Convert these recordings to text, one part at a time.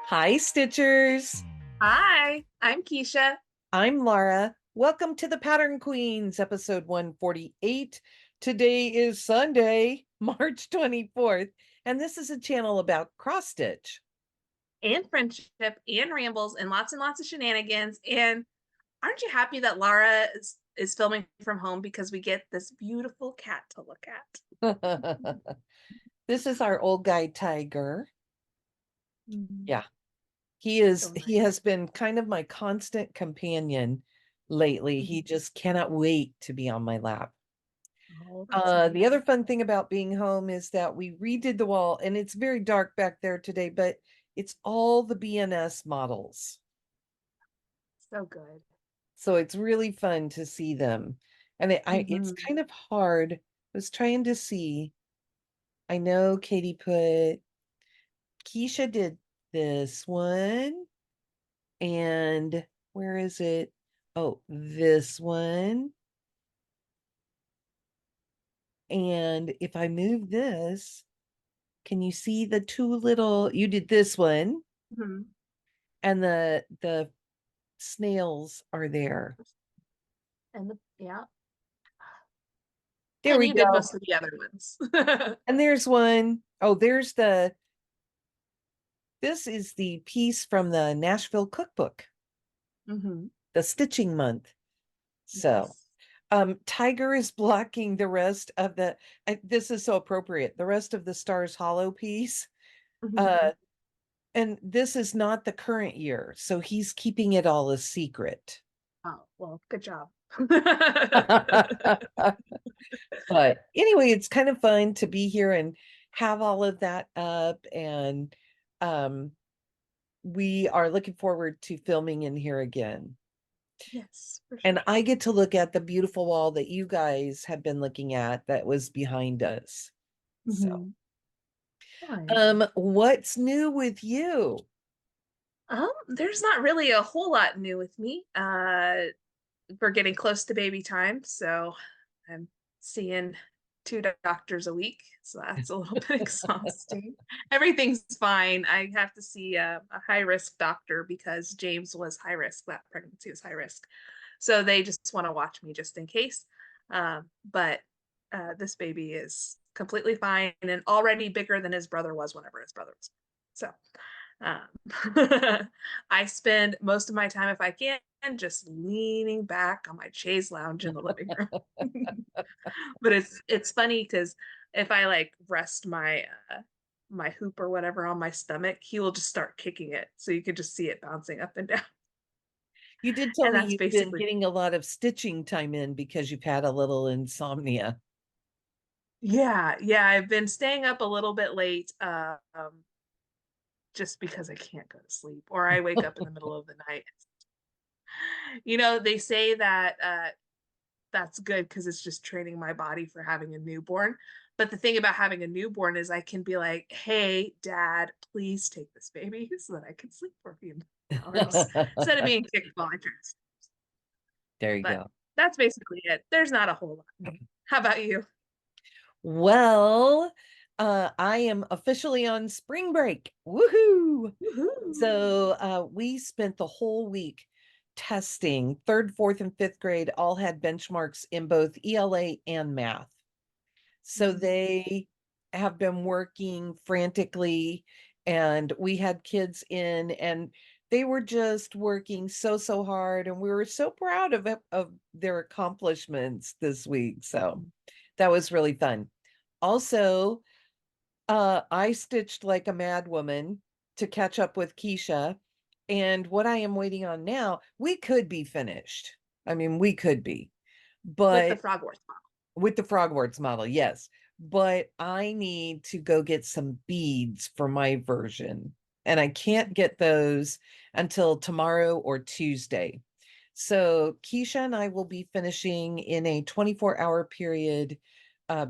Hi, Stitchers. Hi, I'm Keisha. I'm Laura. Welcome to the Pattern Queens, episode 148. Today is Sunday, March 24th, and this is a channel about cross stitch. And friendship and rambles and lots of shenanigans. And aren't you happy that Laura is filming from home because we get this beautiful cat to look at? This is our old guy Tiger. Mhm. Yeah, he So has been kind of my constant companion lately. He nice. just cannot wait to be on my lap. Oh, that's The nice. other fun thing about being home is that we redid the wall, and it's very dark back there today, but it's all the BNS models. So good. So it's really fun to see them. And it's Hmm. kind of hard. I was trying to see. I know Keisha did this one, and where is it? Oh, this one. And if I move this, can you see the two little, you did this one, Hmm. and the snails are there. And yeah, There and we you did go. most of the other ones. And there's one. Oh, this is the piece from the Nashville cookbook, Hmm. the stitching month. So, Yes. Tiger is blocking the rest of this is so appropriate, the rest of the Stars Hollow piece. Hmm. Uh, and this is not the current year, so he's keeping it all a secret. Oh, well, good job. But anyway, it's kind of fun to be here and have all of that up. And um, we are looking forward to filming in here again. Yes, for And sure. I get to look at the beautiful wall that you guys have been looking at that was behind us. So, Hmm. Fun. what's new with you? There's not really a whole lot new with me. We're getting close to baby time, so I'm seeing two doctors a week, so that's a little bit exhausting. Everything's fine. I have to see a high risk doctor because James was high risk. That pregnancy was high risk, so they just want to watch me just in case. But this baby is completely fine and already bigger than his brother was whenever his brother was. So um, I spend most of my time, if I can, just leaning back on my chaise lounge in the living room. But it's funny because if I like rest my hoop or whatever on my stomach, he will just start kicking it. So you can just see it bouncing up and down. You did tell And me that's you've been basically, getting a lot of stitching time in because you've had a little insomnia. yeah, I've been staying up a little bit late, just because I can't go to sleep or I wake up in the middle of the night. They say that that's good because it's just training my body for having a newborn. But the thing about having a newborn is I can be like, hey, dad, please take this baby so that I can sleep for a few hours instead of being kicked while I try to sleep. There you But go. that's basically it. There's not a whole lot new. How about you? Well, I am officially on spring break. Woohoo! Woohoo. So we spent the whole week testing. Third, fourth, and fifth grade all had benchmarks in both ELA and math. So Mhm. they have been working frantically, and we had kids in, and they were just working so hard, and we were so proud of their accomplishments this week. So that was really fun. Also, I stitched like a mad woman to catch up with Keisha. And what I am waiting on now, we could be finished. I mean, we could be, With the but Frogworth with the Frogwarts model, yes. But I need to go get some beads for my version. And I can't get those until tomorrow or Tuesday. So Keisha and I will be finishing in a 24-hour period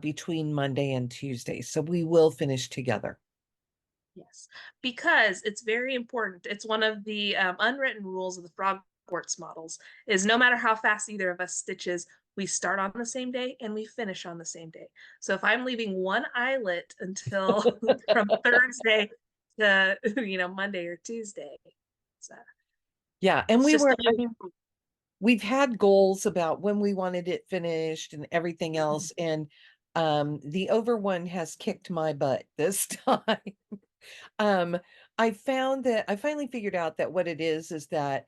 between Monday and Tuesday. So we will finish together. Yes, because it's very important. It's one of the unwritten rules of the Frogwarts models is no matter how fast either of us stitches, we start on the same day and we finish on the same day. So if I'm leaving one eyelet until from Thursday to Monday or Tuesday. So Yeah, and it's we just were, the I way. mean, we've had goals about when we wanted it finished and everything Mhm. else, and the over one has kicked my butt this time. Um, I found that I finally figured out that what it is that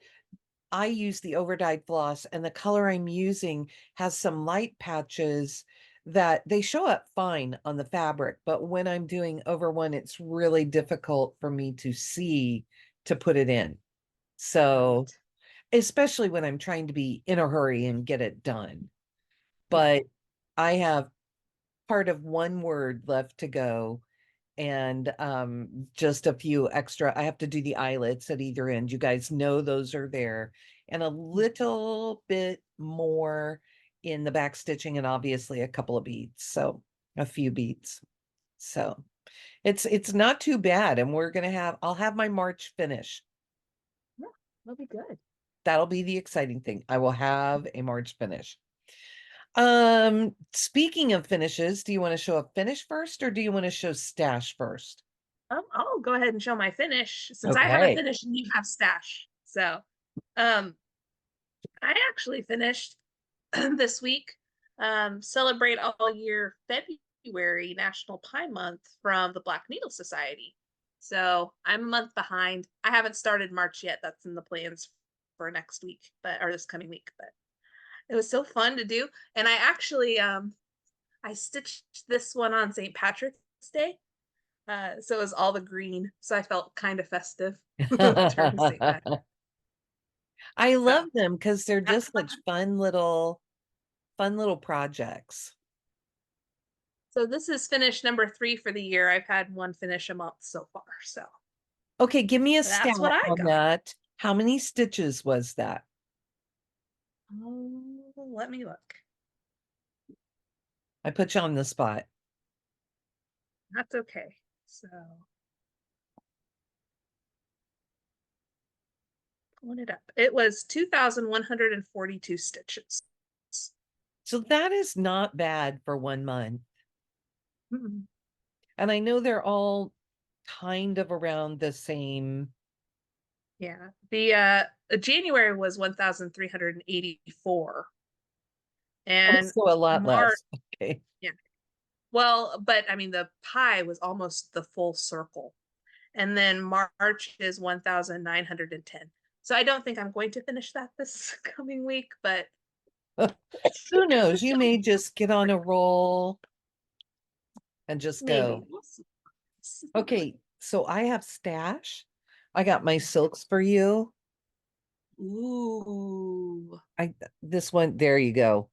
I use the overdyed floss, and the color I'm using has some light patches that they show up fine on the fabric, but when I'm doing over one, it's really difficult for me to see to put it in. So, Right. especially when I'm trying to be in a hurry and get it done. Yeah. But I have part of one word left to go, and just a few extra. I have to do the eyelets at either end. You guys know those are there, and a little bit more in the back stitching, and obviously a couple of beads. So a few beads. So it's not too bad, and I'll have my March finish. Yeah, that'll be good. That'll be the exciting thing. I will have a March finish. Speaking of finishes, do you want to show a finish first, or do you want to show stash first? I'll go ahead and show my finish since I have a Okay. finish and you have stash. So, um, I actually finished this week. Celebrate all year February National Pie Month from the Black Needle Society. So I'm a month behind. I haven't started March yet. That's in the plans for next week, or this coming week. But it was so fun to do, and I actually I stitched this one on St. Patrick's Day. So it was all the green. So I felt kind of festive during St. Patrick's. I So love them because they're that's just fun. such fun little projects. So this is finish number 3 for the year. I've had one finish a month so far. So Okay, give me a stat that's what I on got. that. How many stitches was that? Oh, let me look. I put you on the spot. That's okay. So pulling it up. It was 2,142 stitches. So that is not bad for 1 month. Mhm. And I know they're all kind of around the same. Yeah. The January was 1,384 and Also a lot March, less. Okay. yeah. Well, but I mean the pie was almost the full circle. And then March is 1,910. So I don't think I'm going to finish that this coming week, but Who knows? You may just get on a roll and just maybe. go. We'll see. Okay, so I have stash. I got my silks for you. Ooh. I This one, there you go.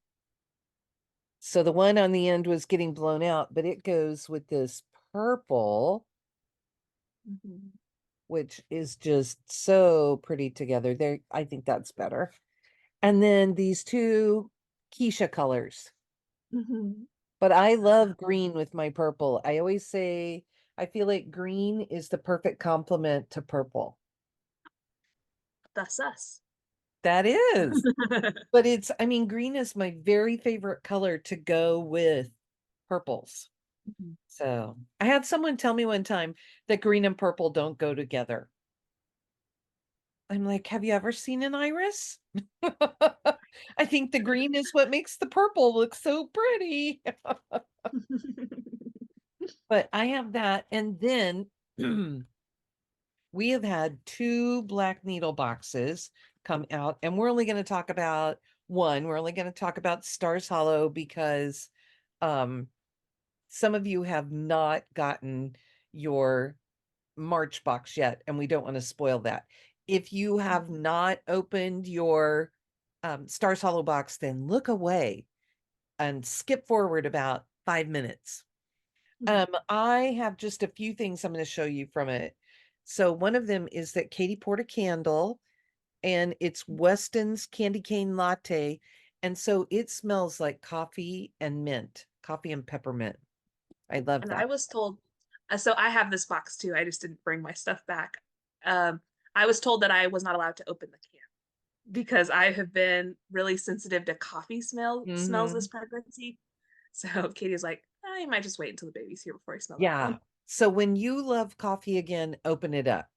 So the one on the end was getting blown out, but it goes with this purple, Mhm. which is just so pretty together. There, I think that's better. And then these two Keisha colors. Mhm. But I love green with my purple. I always say I feel like green is the perfect complement to purple. That's us. That is. But I mean, green is my very favorite color to go with purples. Mhm. So I had someone tell me one time that green and purple don't go together. I'm like, have you ever seen an iris? I think the green is what makes the purple look so pretty. But I have that. And then we have had two black needle boxes come out, and we're only going to talk about one. We're only going to talk about Stars Hollow because um, some of you have not gotten your March box yet, and we don't want to spoil that. If you have not opened your Stars Hollow box, then look away and skip forward about 5 minutes. I have just a few things I'm going to show you from it. So one of them is that Katie poured a candle, and it's Weston's candy cane latte. And so it smells like coffee and mint, coffee and peppermint. I love And I that. was told, so I have this box too. I just didn't bring my stuff back. Um, I was told that I was not allowed to open the can because I have been really sensitive to coffee smells this Hmm. pregnancy. So Katie's like, I might just wait until the baby's here before I smell that Yeah. one. So when you love coffee again, open it up.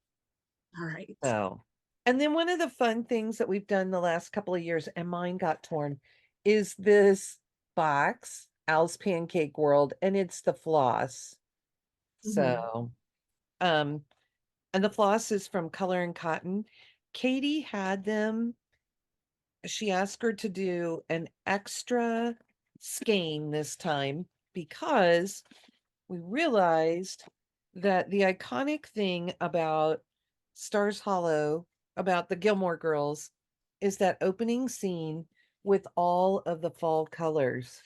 All right. So, and then one of the fun things that we've done the last couple of years, and mine got torn, is this box, Al's Pancake World, and it's the floss. Mhm. So, um, and the floss is from Color and Cotton. Katie had them. She asked her to do an extra skein this time because we realized that the iconic thing about Stars Hollow, about the Gilmore Girls, is that opening scene with all of the fall colors.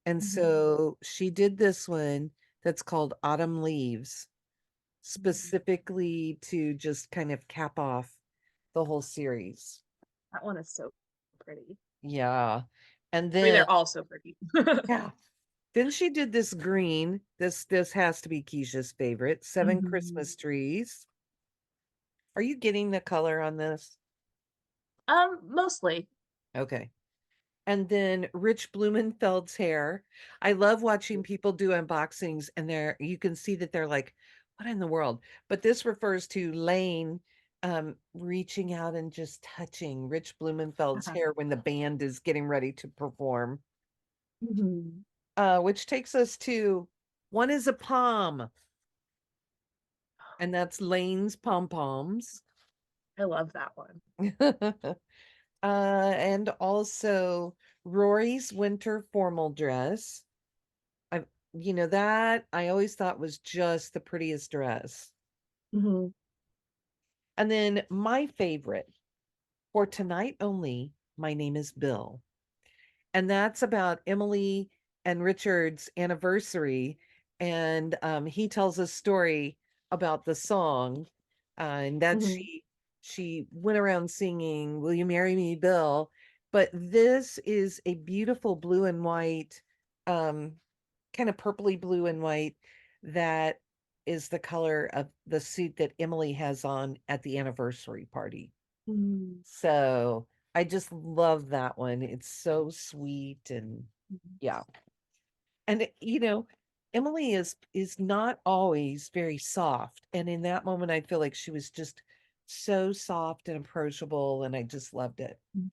And Mhm. so she did this one that's called Autumn Leaves, Mhm. specifically to just kind of cap off the whole series. That one is so pretty. Yeah. And I mean, then, they're all so pretty. yeah, then she did this green. This has to be Keisha's favorite. Seven Mhm. Christmas trees. Are you getting the color on this? Mostly. Okay. And then Rich Blumenfeld's hair. I love watching people do unboxings and you can see that they're like, what in the world? But this refers to Lane reaching out and just touching Rich Blumenfeld's Uh-huh. hair when the band is getting ready to perform. Mhm. Which takes us to one is a palm, and that's Lane's pom poms. I love that one. And also Rory's winter formal dress. I, that I always thought was just the prettiest dress. Mhm. And then my favorite for tonight only, my name is Bill. And that's about Emily and Richard's anniversary. And he tells a story about the song, and that Mhm. she went around singing, "Will you marry me, Bill?" But this is a beautiful blue and white, um, kind of purpley blue and white that is the color of the suit that Emily has on at the anniversary party. Mhm. So I just love that one. It's so sweet and Mhm. yeah. And Emily is not always very soft. And in that moment I feel like she was just so soft and approachable and I just loved it. Mhm.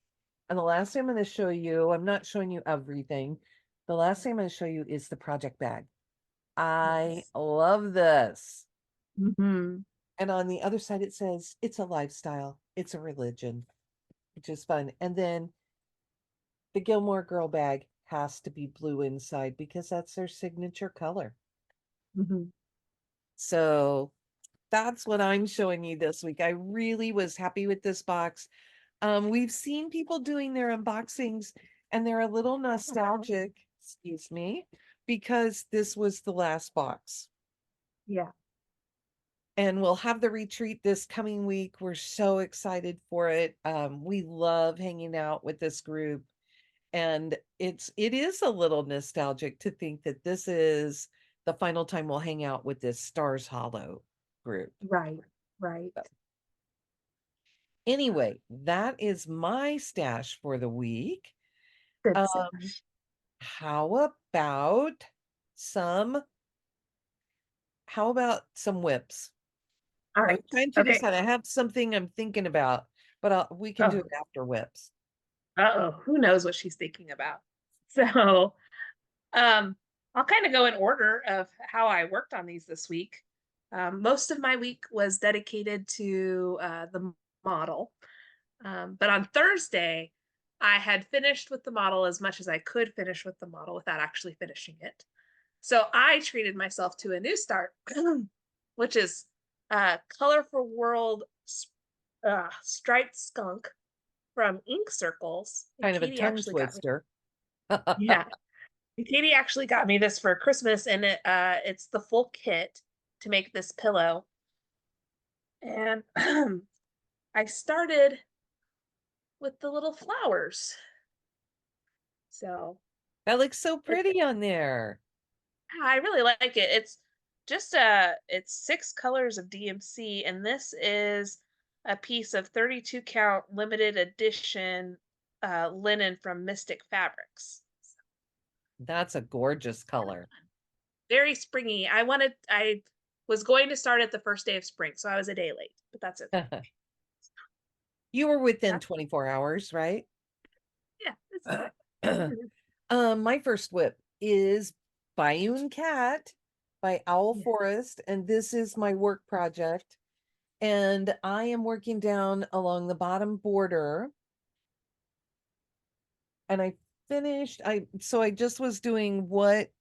And the last thing I'm going to show you, I'm not showing you everything. The last thing I'm going to show you is the project bag. I Yes. love this. Mhm. And on the other side it says it's a lifestyle, it's a religion, which is fun. And then the Gilmore Girl bag has to be blue inside because that's their signature color. Mhm. So that's what I'm showing you this week. I really was happy with this box. We've seen people doing their unboxings and they're a little nostalgic, excuse me, because this was the last box. Yeah. And we'll have the retreat this coming week. We're so excited for it. We love hanging out with this group. And it is a little nostalgic to think that this is the final time we'll hang out with this Stars Hollow group. Right. Right. So, anyway, that is my stash for the week. Good Um, stash. how about some how about some whips? All I'm right. trying to Okay. decide. I have something I'm thinking about, but we can do Oh. it after whips. Uh-oh. Who knows what she's thinking about? So, um, I'll kind of go in order of how I worked on these this week. Most of my week was dedicated to the model. But on Thursday, I had finished with the model as much as I could finish with the model without actually finishing it. So I treated myself to a new start, which is Colorful World Striped Skunk from Ink Circles. And Kind of a Katie tongue actually got me. twister. Yeah, Katie actually got me this for Christmas, and it's the full kit to make this pillow. And I started with the little flowers. So That looks so it, pretty on there. I really like it. It's just it's 6 colors of DMC, and this is a piece of 32 count limited edition linen from Mystic Fabrics. That's a gorgeous color. very springy. I was going to start at the first day of spring, so I was a day late, but that's okay. You were within That's 24 hours, right? yeah, it's okay. My first whip is Bayun Cat by Owl Yeah. Forest, and this is my work project. And I am working down along the bottom border, and I just was doing what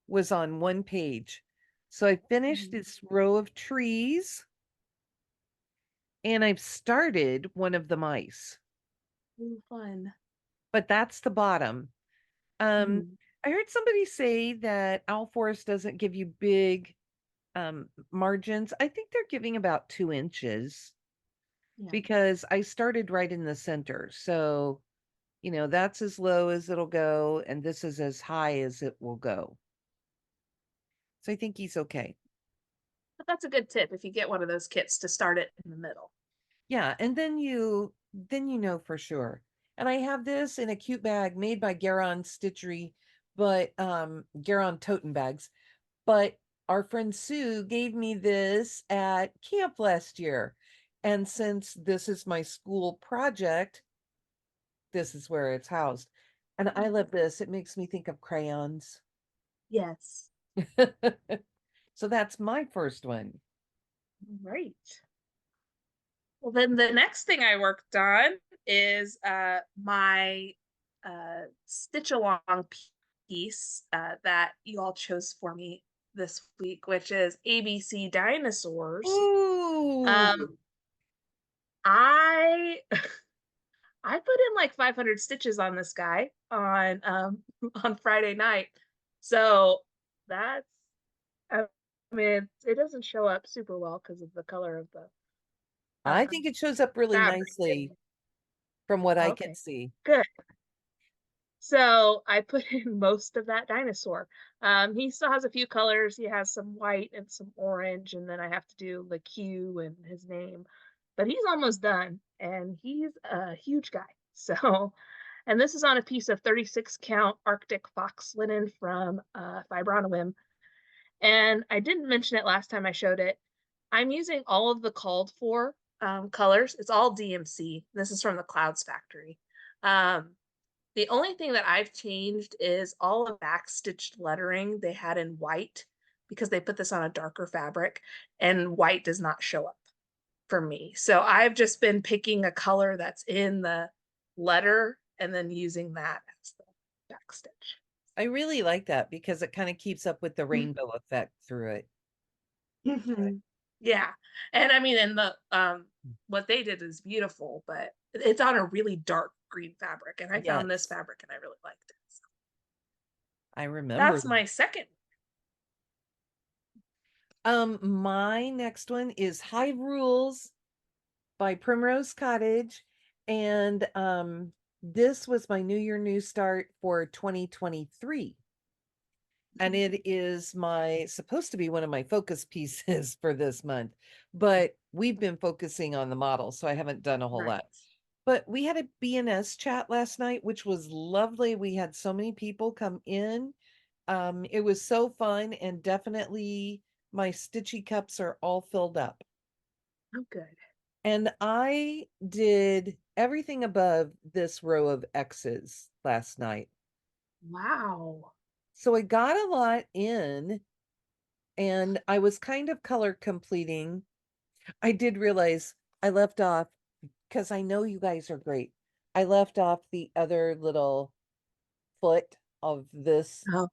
was on one page. So I finished Mhm. this row of trees, and I've started one of the mice, Ooh, fun. but that's the bottom. Um, Mhm. I heard somebody say that Owl Forest doesn't give you big margins. I think they're giving about 2 inches Yeah. because I started right in the center. So, that's as low as it'll go, and this is as high as it will go. So I think he's okay. But that's a good tip if you get one of those kits to start it in the middle. Yeah, and then you know for sure. And I have this in a cute bag made by Garon Stitchery, but Garon Toten bags. But our friend Sue gave me this at camp last year. And since this is my school project, this is where it's housed. And I love this. It makes me think of crayons. Yes. So that's my first one. Right. Well, then the next thing I worked on is my stitch along piece that you all chose for me this week, which is ABC Dinosaurs. Um, Ooh, I I put in like 500 stitches on this guy on on Friday night. So that's I mean it doesn't show up super well because of the color of the I think it shows up really fabric. nicely from what I can Okay, see. good. So I put in most of that dinosaur. He still has a few colors. He has some white and some orange, and then I have to do the Q and his name. But he's almost done, and he's a huge guy. So, and this is on a piece of 36 count Arctic fox linen from Fiber on a Whim. And I didn't mention it last time I showed it. I'm using all of the called for colors. It's all DMC. This is from the Clouds Factory. Um, the only thing that I've changed is all the backstitched lettering they had in white because they put this on a darker fabric and white does not show up for me. So I've just been picking a color that's in the letter and then using that as the backstitch. I really like that because it kind of keeps up with the rainbow effect through it. Mhm. Yeah. And I mean, and the what they did is beautiful, but it's on a really dark green fabric. And I found this Yes, fabric and I really liked it. So I remember. that's my second. My next one is Hive Rules by Primrose Cottage. And this was my New Year New Start for 2023. And it is my supposed to be one of my focus pieces for this month. But we've been focusing on the model, so I haven't done a whole Right. lot. But we had a BNS chat last night, which was lovely. We had so many people come in. It was so fun, and definitely my stitchy cups are all filled up. Oh, good. And I did everything above this row of X's last night. Wow. So I got a lot in, and I was kind of color completing. I did realize I left off, because I know you guys are great. I left off the other little foot of Oh,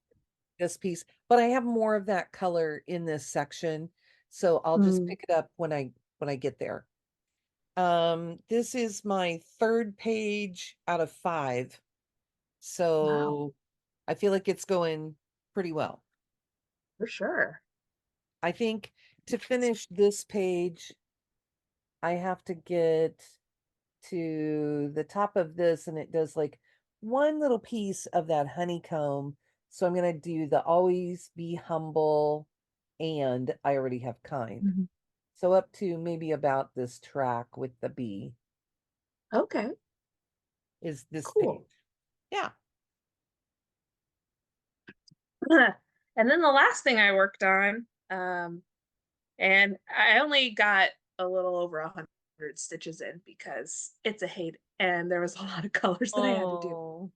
this piece, but I have more of that color in this section, so I'll just mm, pick it up when I get there. This is my third page out of 5, wow, so I feel like it's going pretty well. for sure. I think to finish this page, I have to get to the top of this, and it does like one little piece of that honeycomb. So I'm going to do the always be humble, and I already have kind. Mhm. So up to maybe about this track with the bee Okay, is this cool. page. Yeah. And then the last thing I worked on, and I only got a little over 100 stitches in because it's a hate and there was a lot of colors that I had to do. Oh,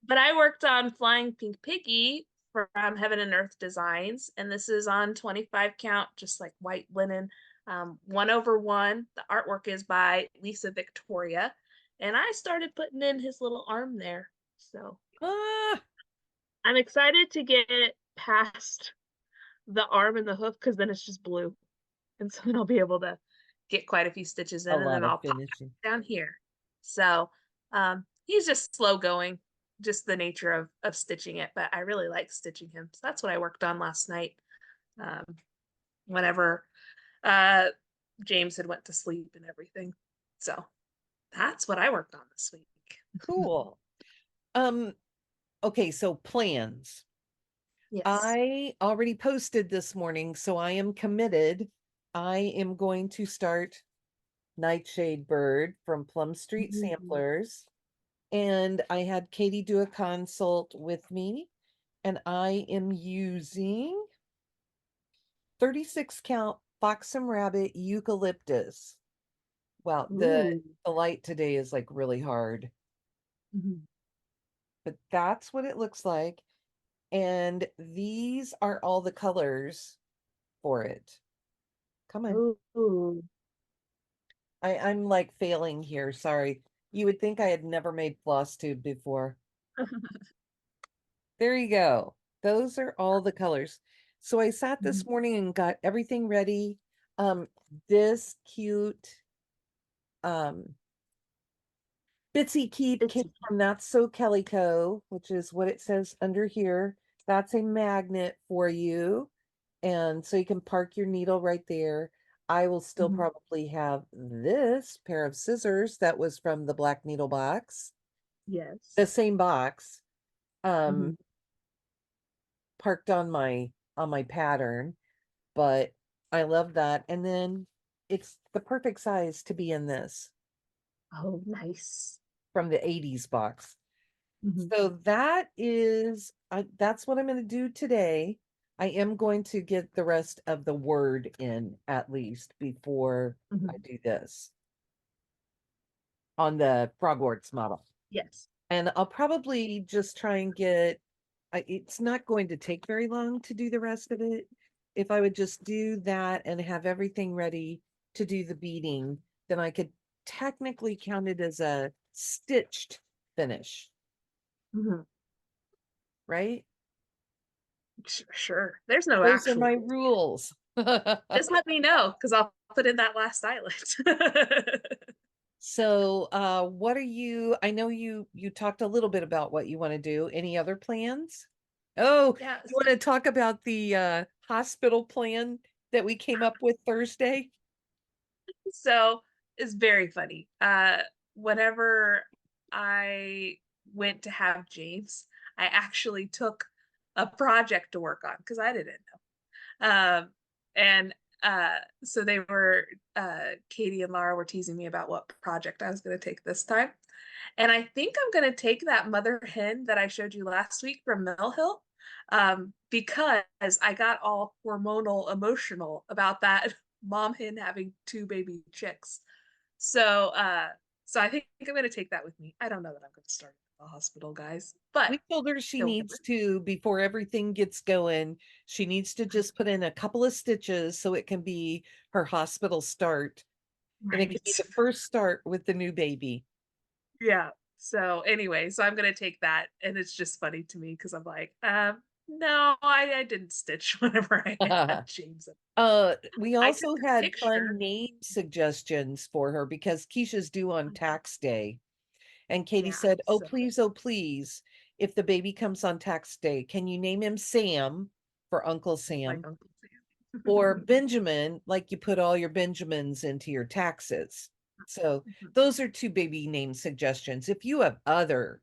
But I worked on Flying Pink Piggie from Heaven and Earth Designs, and this is on 25 count, just like white linen, 1/1. The artwork is by Lisa Victoria, and I started putting in his little arm there. So ah, I'm excited to get past the arm and the hoof because then it's just blue. And so then I'll be able to get quite a few stitches a in and lot then of I'll pop finishing. down here. So he's just slow going, just the nature of stitching it, but I really like stitching him. So that's what I worked on last night. Um, whenever uh, James had went to sleep and everything. So that's what I worked on this week. Cool. Um, okay, so plans. Yes. I already posted this morning, so I am committed. I am going to start Nightshade Bird from Plum Street Mhm. Samplers. And I had Katie do a consult with me, and I am using 36 count Fox and Rabbit eucalyptus. Wow, Ooh. the light today is like really hard, Mhm. but that's what it looks like. And these are all the colors for it. Come on. Ooh. I'm like failing here. Sorry. You would think I had never made Flosstube before. There you go. Those are all the colors. So I sat this morning and got everything ready. Um, this cute um Bitsy Keep It's came from Not So Calico, which is what it says under here. That's a magnet for you. And so you can park your needle right there. I will still Mhm. probably have this pair of scissors that was from the Black Needle box, Yes. the same box, um, Mhm. parked on my pattern, but I love that. And then it's the perfect size to be in this Oh, nice. from the 80s box. Mhm. So that's what I'm going to do today. I am going to get the rest of the word in at least before I Mhm. do this on the Frogworks model. Yes. And I'll probably just try and it's not going to take very long to do the rest of it. If I would just do that and have everything ready to do the beading, then I could technically count it as a stitched finish, Mhm. right? Sure. There's no Those are actual my rules. rules. Just let me know because I'll put in that last eyelet. So, what are I know you talked a little bit about what you want to do. Any other plans? Oh, you Yes. want to talk about the hospital plan that we came up with Thursday? So it's very funny. Whenever I went to have James, I actually took a project to work on because I didn't know. And so they were Katie and Laura were teasing me about what project I was going to take this time. And I think I'm going to take that mother hen that I showed you last week from Mill Hill, because I got all hormonal emotional about that mom hen having two baby chicks. So so I think I'm going to take that with me. I don't know that I'm going to start at the hospital, guys, but We told her she he'll needs to, before everything gets going, she needs to just put in a couple of stitches so it can be her hospital start. And it could be right. the first start with the new baby. Yeah. So anyway, so I'm gonna take that, and it's just funny to me because I'm like, no, I didn't stitch whenever I had James. We I took also a had fun picture. name suggestions for her because Keisha's due on tax day. And Katie Yeah, said, so oh, please, if the baby comes on tax day, can you name him Sam for Uncle like Sam Uncle or Sam. Benjamin, like you put all your Benjamins into your taxes? So those are two baby name suggestions. If you have other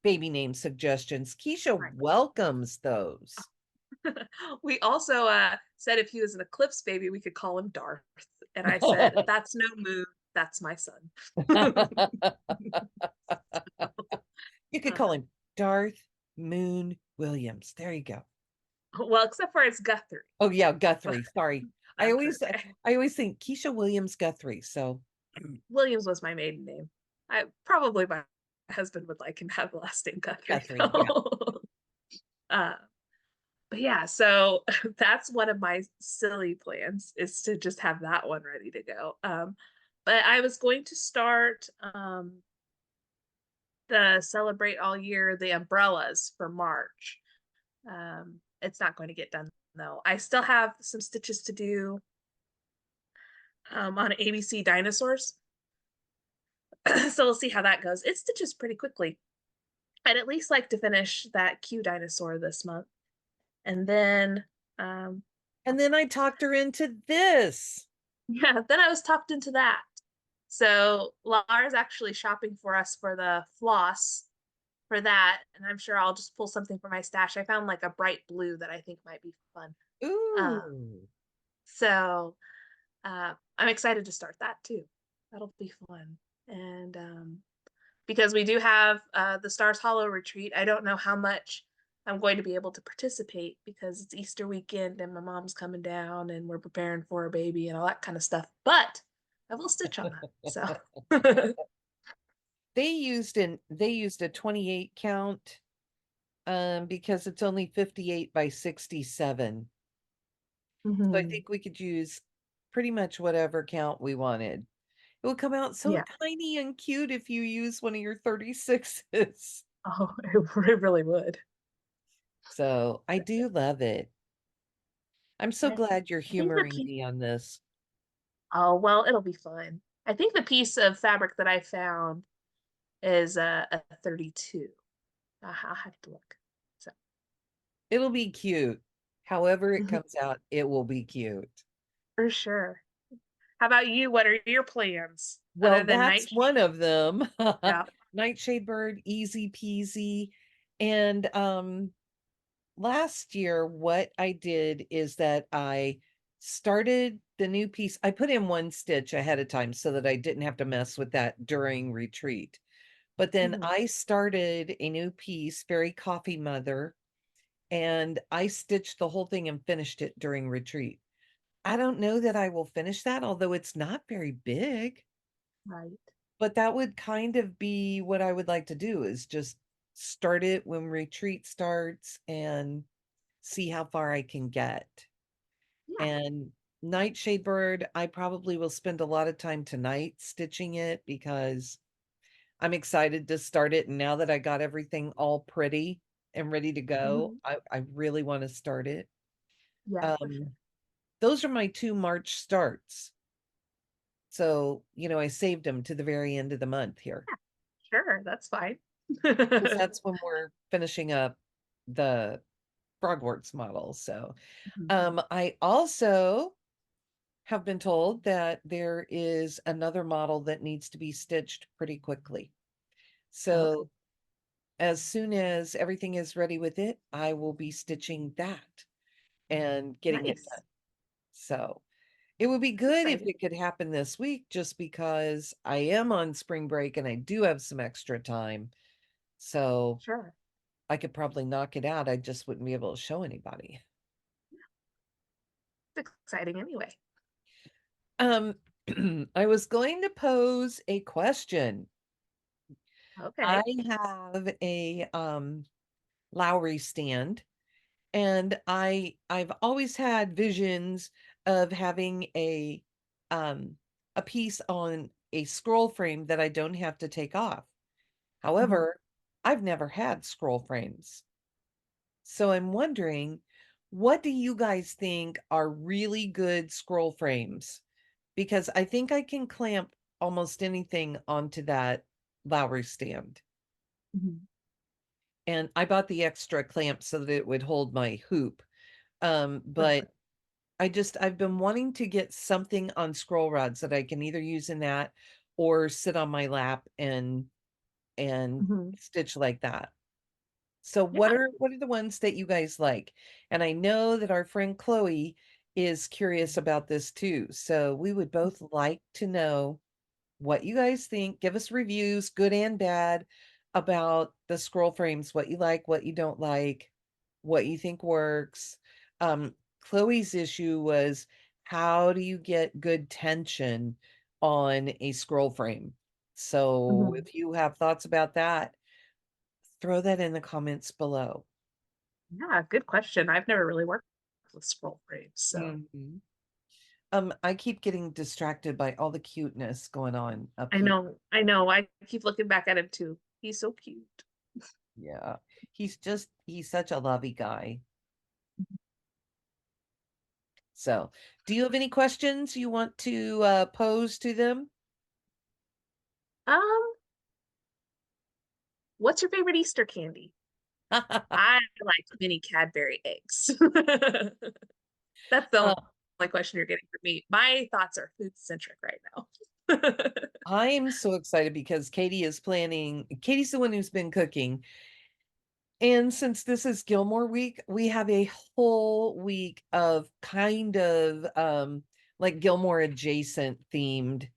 baby name suggestions, Keisha Right. welcomes those. We also said if he was an eclipse baby, we could call him Darth. And I said, that's no moon, that's my son. You could call him Darth Moon Williams. There you go. Well, except for it's Guthrie. Oh yeah, Guthrie. Sorry. I That's always okay. I always think Keisha Williams Guthrie. So Williams was my maiden name. I probably my husband would like him to have the last name Guthrie Guthrie, yeah. though. uh, but yeah, so that's one of my silly plans is to just have that one ready to go. But I was going to start the celebrate all year the umbrellas for March. It's not going to get done though. I still have some stitches to do on ABCDinosaurs. So we'll see how that goes. It stitches pretty quickly. I'd at least like to finish that Q dinosaur this month. And then um And then I talked her into this. yeah, then I was talked into that. So Lara's actually shopping for us for the floss for that, and I'm sure I'll just pull something from my stash. I found like a bright blue that I think might be fun. Ooh. So I'm excited to start that too. That'll be fun. And because we do have the Stars Hollow retreat, I don't know how much I'm going to be able to participate because it's Easter weekend and my mom's coming down and we're preparing for a baby and all that kind of stuff. But I will stitch on that. So They used a 28 count because it's only 58 by 67. So I Mhm. think we could use pretty much whatever count we wanted. It would come out so Yeah. tiny and cute if you use one of your 36s. Oh, it really would. So I do love it. I'm so I glad you're think the humoring piece, me on this. oh, well, it'll be fun. I think the piece of fabric that I found is a 32. I'll have to look. So It'll be cute. However it mhm, comes out, it will be cute. for sure. How about you? What are your plans other Well, than that's Nightshade? one of them. Yeah. Nightshade bird, easy peasy. And last year, what I did is that I started the new piece. I put in one stitch ahead of time so that I didn't have to mess with that during retreat. But then Mhm. I started a new piece, Fairy Coffee Mother, and I stitched the whole thing and finished it during retreat. I don't know that I will finish that, although it's not very big, Right. but that would kind of be what I would like to do is just start it when retreat starts and see how far I can get. Yeah. And Nightshade Bird, I probably will spend a lot of time tonight stitching it because I'm excited to start it. And now that I got everything all pretty and ready to go, Mhm. I really want to start it. Yeah, for sure. Um, those are my two March starts. So, I saved them to the very end of the month here Yeah, sure. That's fine. because that's when we're finishing up the Frogworks model. So, Mhm. I also have been told that there is another model that needs to be stitched pretty quickly. Okay. So, as soon as everything is ready with it, I will be stitching that and getting it done. Nice. So, it would be That's good if exciting. it could happen this week just because I am on spring break and I do have some extra time. So, Sure. I could probably knock it out. I just wouldn't be able to show anybody. It's exciting anyway. Um, I was going to pose a question. I Okay. have a Lowry stand, and I've always had visions of having a piece on a scroll frame that I don't have to take off. Mhm. However, I've never had scroll frames. So I'm wondering, what do you guys think are really good scroll frames? Because I think I can clamp almost anything onto that Lowry stand. Mhm. And I bought the extra clamp so that it would hold my hoop. But Perfect. I've been wanting to get something on scroll rods that I can either use in that or sit on my lap and Mhm. stitch like that. So Yeah. what are the ones that you guys like? And I know that our friend Chloe is curious about this too. So we would both like to know what you guys think. Give us reviews, good and bad, about the scroll frames, what you like, what you don't like. what you think works. Chloe's issue was, how do you get good tension on a scroll frame? So Mhm. if you have thoughts about that, throw that in the comments below. Yeah, good question. I've never really worked with scroll frames, so Mhm. I keep getting distracted by all the cuteness going on up I here. know, I know. I keep looking back at him too. He's so cute. Yeah, he's such a lovey guy. So, do you have any questions you want to pose to them? Um, what's your favorite Easter candy? I like mini Cadbury eggs. That's the Uh, only question you're getting from me. My thoughts are food centric right now. I'm so excited because Katie's the one who's been cooking. And since this is Gilmore week, we have a whole week of kind of like Gilmore adjacent themed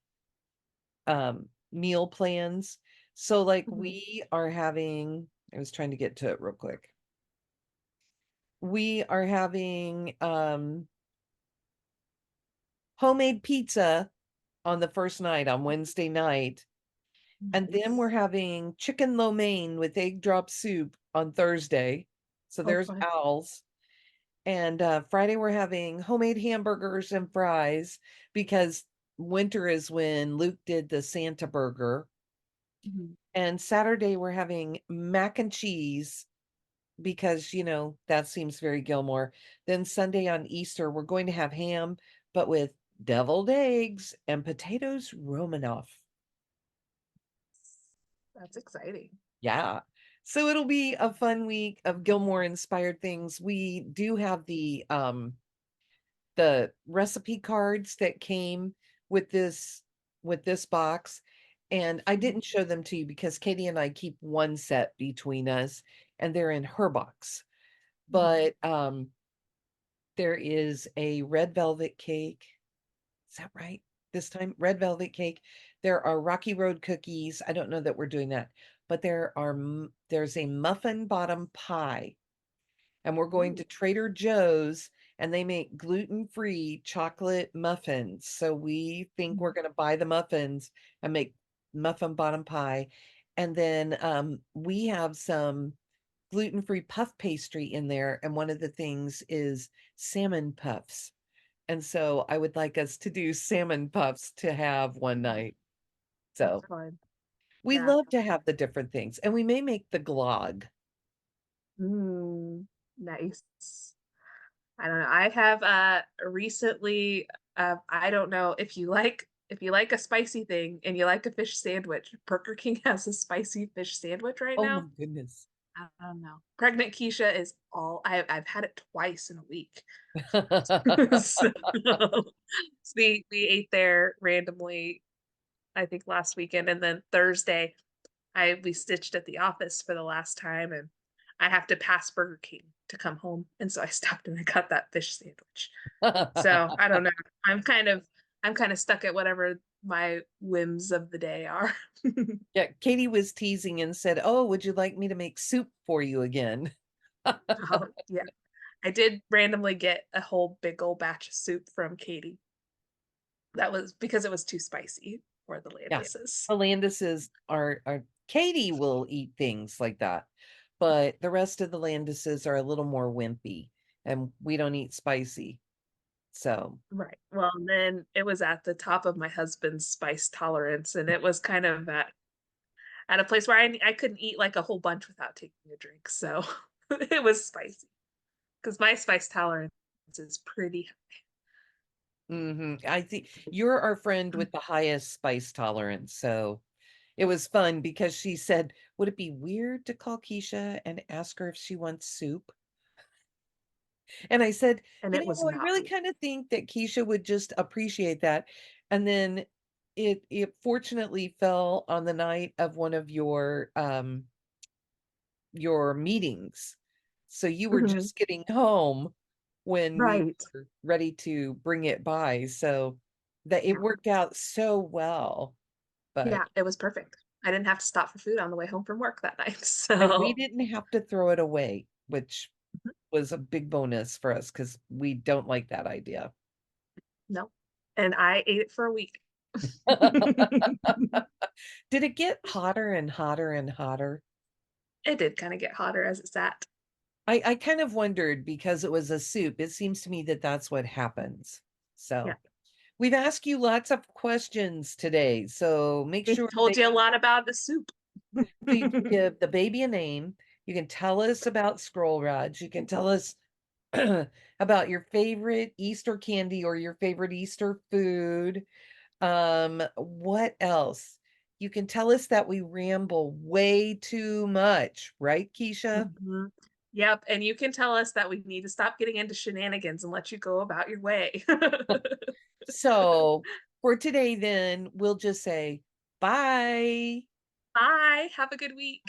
meal plans. So like Mhm. we are having, I was trying to get to it real quick. We are having homemade pizza on the first night on Wednesday night. And then Nice. we're having chicken lo mein with egg drop soup on Thursday. So Oh, there's fun. owls. And Friday we're having homemade hamburgers and fries because winter is when Luke did the Santa burger. Mhm. And Saturday we're having mac and cheese because, that seems very Gilmore. Then Sunday on Easter, we're going to have ham, but with deviled eggs and potatoes Romanoff. That's exciting. Yeah. So it'll be a fun week of Gilmore inspired things. We do have the recipe cards that came with this box, and I Mhm. didn't show them to you because Katie and I keep one set between us and they're in her box. Mhm. But there is a red velvet cake. Is that right? This time, red velvet cake. There are Rocky Road cookies. I don't know that we're doing that, but there's a muffin bottom pie, and we're going Ooh. to Trader Joe's, and they make gluten-free chocolate muffins. So we think we're Mhm. going to buy the muffins and make muffin bottom pie. And then we have some gluten-free puff pastry in there, and one of the things is salmon puffs. And so I would like us to do salmon puffs to have one night. That's So fun. we Yeah. love to have the different things, and we may make the glog. Mm, nice. I don't know. I have recently I don't know if you like a spicy thing and you like a fish sandwich, Burger King has a spicy fish sandwich right Oh my now. goodness. I don't know. Pregnant Keisha is all I've had it twice in a week. So, we ate there randomly, I think last weekend, and then Thursday we stitched at the office for the last time, and I have to pass Burger King to come home, and so I stopped and I got that fish sandwich. So I don't know. I'm kind of I'm kind of stuck at whatever my whims of the day are. Yeah, Katie was teasing and said, "Oh, would you like me to make soup for you again?" Oh, yeah. I did randomly get a whole big old batch of soup from Katie. That was because it was too spicy for the Yeah. Landises. The Landises are Katie will eat things like that, but the rest of the Landises are a little more wimpy, and we don't eat spicy. So, Right. Well, and then it was at the top of my husband's spice tolerance, and it was kind of at a place where I couldn't eat like a whole bunch without taking a drink. So it was spicy because my spice tolerance is pretty I think you're our friend high. with the highest spice tolerance. So it was fun because she said, "Would it be weird to call Keisha and ask her if she wants soup?" And I said, And it was I not really weird. kind of think that Keisha would just appreciate that. And then it fortunately fell on the night of one of your meetings. So you were Mhm. just getting home when we Right. were ready to bring it by. So that it Yeah. worked out so well. But Yeah, it was perfect. I didn't have to stop for food on the way home from work that night. and we So didn't have to throw it away, which Mhm. was a big bonus for us because we don't like that idea. No. And I ate it for a week. Did it get hotter and hotter and hotter? It did kind of get hotter as it sat. I kind of wondered because it was a soup. It seems to me that that's what happens. Yeah. So we've asked you lots of questions today. So make We sure told that you a lot about the soup. you can give the baby a name. You can tell us about scroll rods. You can tell us about your favorite Easter candy or your favorite Easter food. What else? You can tell us that we ramble way too much, right, Keisha? Mhm. Yep. And you can tell us that we need to stop getting into shenanigans and let you go about your way. So for today, then we'll just say bye. Bye. Have a good week.